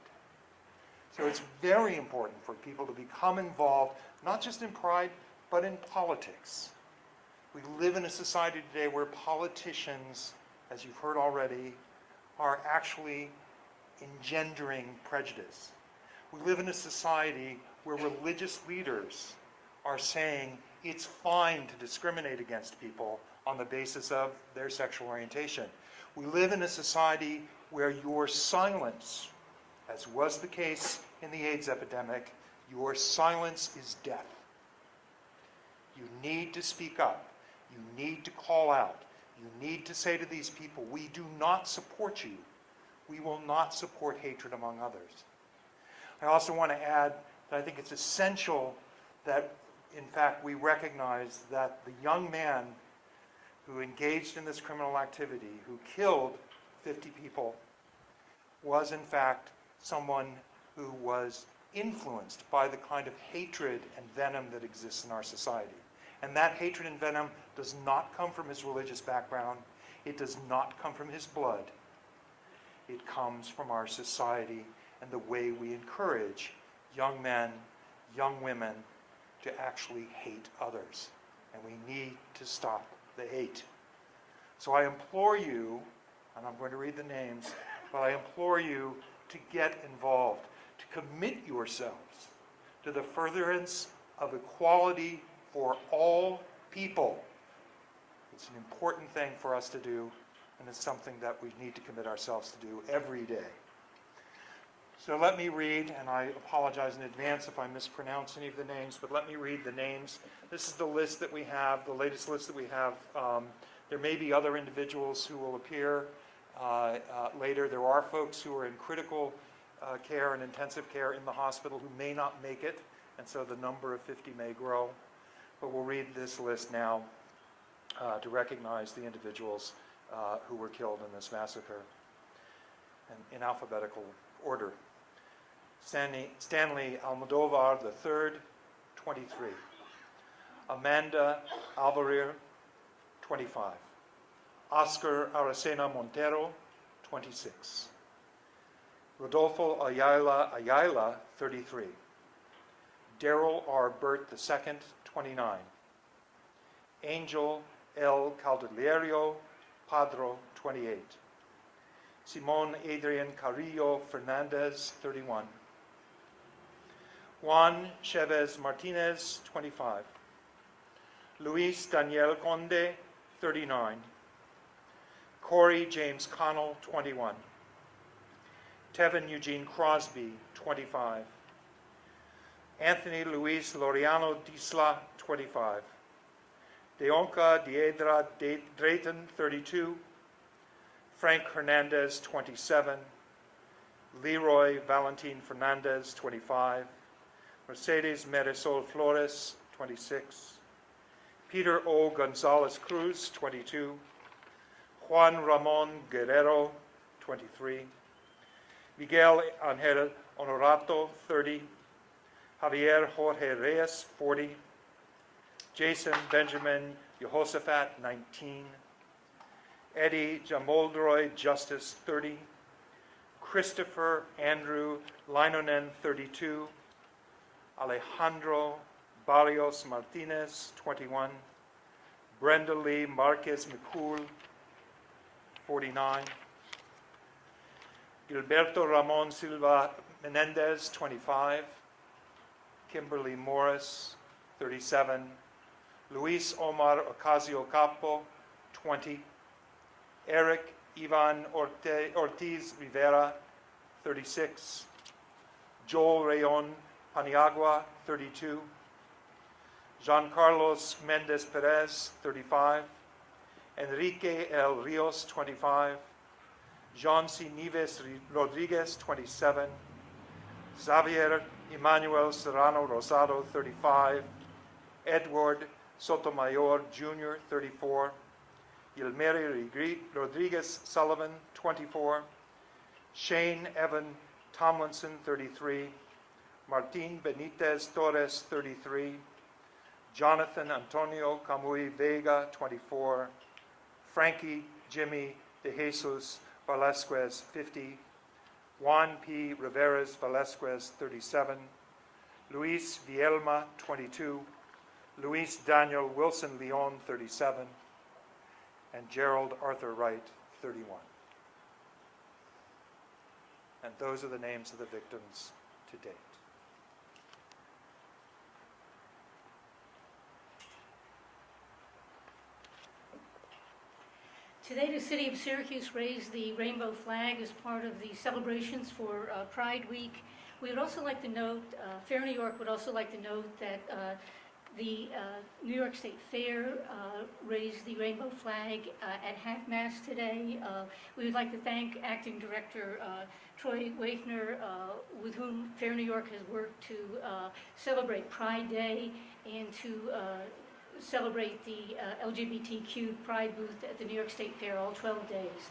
So it's very important for people to become involved, not just in pride, but in politics. We live in a society today where politicians, as you've heard already, are actually engendering prejudice. We live in a society where religious leaders are saying it's fine to discriminate against people on the basis of their sexual orientation. We live in a society where your silence, as was the case in the AIDS epidemic, your silence is death. You need to speak up. You need to call out. You need to say to these people, we do not support you. We will not support hatred among others. I also want to add that I think it's essential that, in fact, we recognize that the young man who engaged in this criminal activity, who killed 50 people, was, in fact, someone who was influenced by the kind of hatred and venom that exists in our society. And that hatred and venom does not come from his religious background. It does not come from his blood. It comes from our society and the way we encourage young men, young women to actually hate others. And we need to stop the hate. So I implore you, and I'm going to read the names, but I implore you to get involved. to commit yourselves to the furtherance of equality for all people. It's an important thing for us to do, and it's something that we need to commit ourselves to do every day. So let me read, and I apologize in advance if I mispronounce any of the names, but let me read the names. This is the list that we have, the latest list that we have. There may be other individuals who will appear later. There are folks who are in critical care and intensive care in the hospital who may not make it, and so the number of 50 may grow. But we'll read this list now to recognize the individuals who were killed in this massacre, and in alphabetical order. Stanley Almodovar III, 23. Amanda Alvarir, 25. Oscar Aracena Montero, 26. Rodolfo Ayala, 33. Daryl R. Burt II, 29. Angel L. Caldelerio Padro, 28. Simon Adrian Carrillo Fernandez, 31. Juan Chavez Martinez, 25. Luis Daniel Conde, 39. Corey James Connell, 21. Tevin Eugene Crosby, 25. Anthony Luis Loriano Disla, 25. Deonka Diedra Drayton, 32. Frank Hernandez, 27. Leroy Valentin Fernandez, 25. Mercedes Marisol Flores, 26. Peter O. Gonzalez Cruz, 22. Juan Ramon Guerrero, 23. Miguel Angel Honorato, 30. Javier Jorge Reyes, 40. Jason Benjamin Jehoshaphat, 19. Eddie Jamoldroy Justice, 30. Christopher Andrew Linonen, 32. Alejandro Barrios Martinez, 21. Brenda Lee Marquez McCool, 49. Gilberto Ramon Silva Menendez, 25. Kimberly Morris, 37. Luis Omar Ocasio Capo, 20. Eric Ivan Ortiz Rivera, 36. Joel Rayon Paniagua, 32. Jean Carlos Mendez Perez, 35. Enrique L. Rios, 25. Jean C. Nieves Rodriguez, 27. Xavier Emmanuel Serrano Rosado, 35. Edward Sotomayor Jr., 34. Yelmeri Rodriguez Sullivan, 24. Shane Evan Tomlinson, 33. Martin Benitez Torres, 33. Jonathan Antonio Camuy Vega, 24. Frankie Jimmy De Jesus Velasquez, 50. Juan P. Riveras Velasquez, 37. Luis Vielma, 22. Luis Daniel Wilson Leon, 37. And Gerald Arthur Wright, 31. And those are the names of the victims to date. Today, the city of Syracuse raised the rainbow flag as part of the celebrations for Pride Week. We would also like to note, Fair New York would also like to note that the New York State Fair raised the rainbow flag at half-mast today. We would like to thank Acting Director Troy Waithner, with whom Fair New York has worked to celebrate Pride Day and to celebrate the LGBTQ Pride Booth at the New York State Fair all 12 days.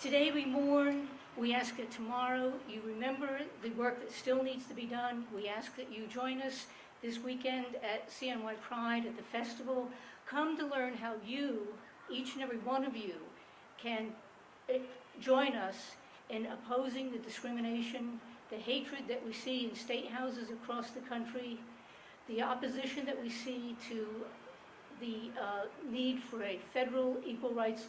Today we mourn. We ask that tomorrow you remember the work that still needs to be done. We ask that you join us this weekend at CNY Pride at the festival. Come to learn how you, each and every one of you, can join us in opposing the discrimination, the hatred that we see in state houses across the country, the opposition that we see to the need for a federal equal rights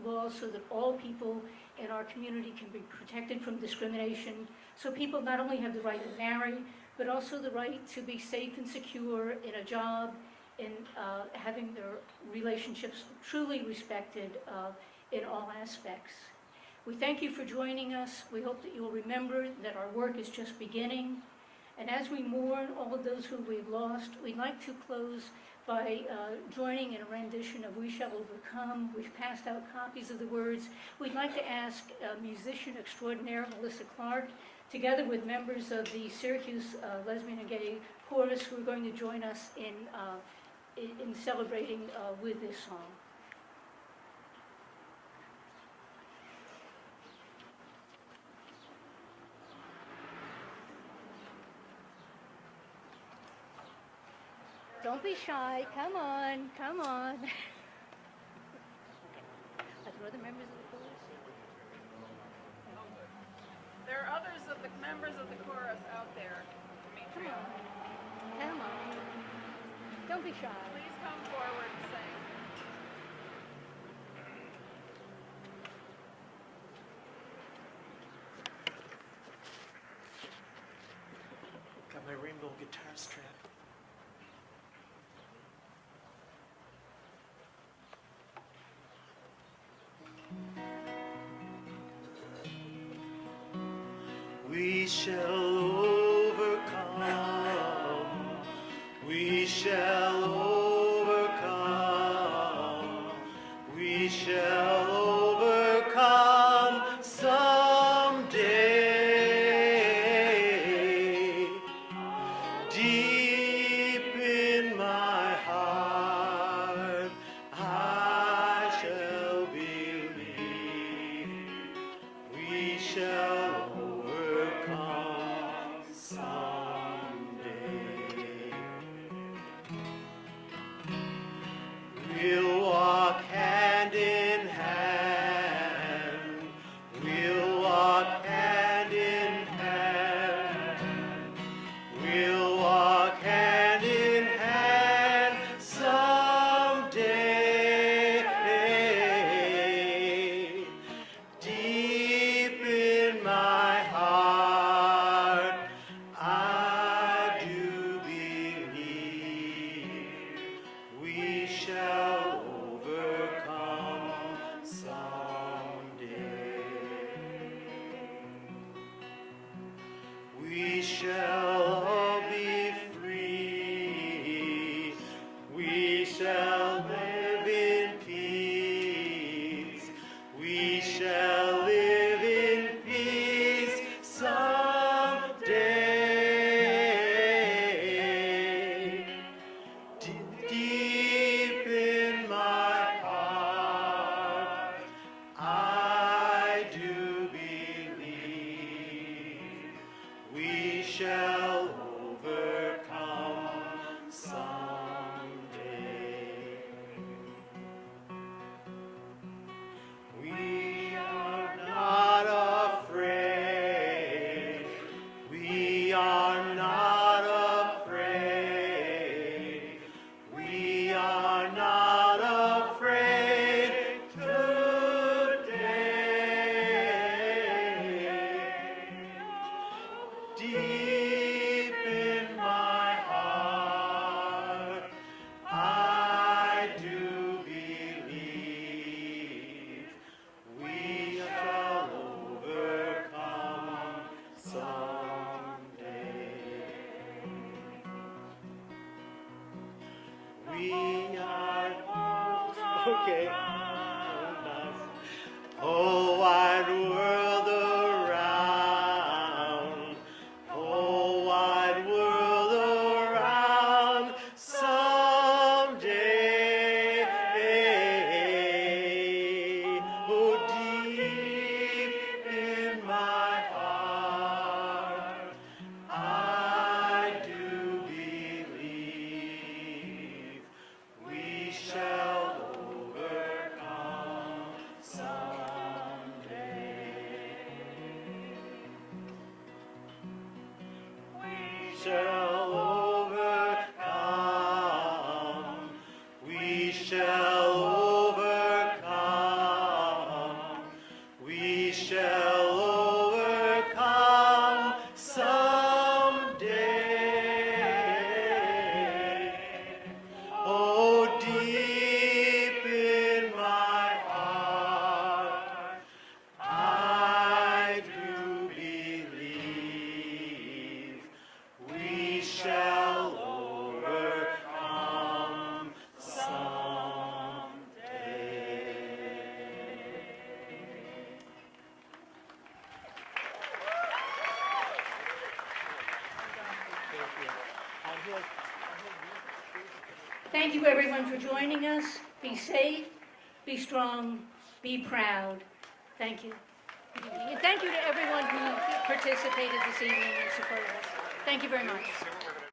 law so that all people in our community can be protected from discrimination. So people not only have the right to marry, but also the right to be safe and secure in a job, in having their relationships truly respected in all aspects. We thank you for joining us. We hope that you will remember that our work is just beginning. And as we mourn all of those who we've lost, we'd like to close by joining in a rendition of We Shall Overcome. We've passed out copies of the words. We'd like to ask musician extraordinaire Melissa Clark, together with members of the Syracuse Lesbian and Gay Chorus, who are going to join us in celebrating with this song. Don't be shy. Come on, come on. Are there other members of the chorus? There are others of the members of the chorus out there. Come on. Come on. Don't be shy. Please come forward and sing. Got my rainbow guitar strap. We shall overcome. We shall overcome. We shall overcome someday. Deep in my heart, I shall believe. We shall overcome someday. We'll walk hand in hand. We'll walk hand in hand. We'll walk hand in hand someday. Deep in my heart, I do believe we shall overcome someday. We shall all be free. We shall live in peace. We shall live in peace someday. Deep in my heart, I do believe we shall overcome someday. We are not afraid. We are not afraid. We are not afraid today. Deep in my heart, I do believe we shall overcome someday. We are okay. Oh, wide world around. Oh, wide world around. Someday. Oh, deep in my heart, I do believe we shall overcome someday. We shall overcome. We Thank you, everyone, for joining us. Be safe, be strong, be proud. Thank you. And thank you to everyone who participated this evening and supported us. Thank you very much.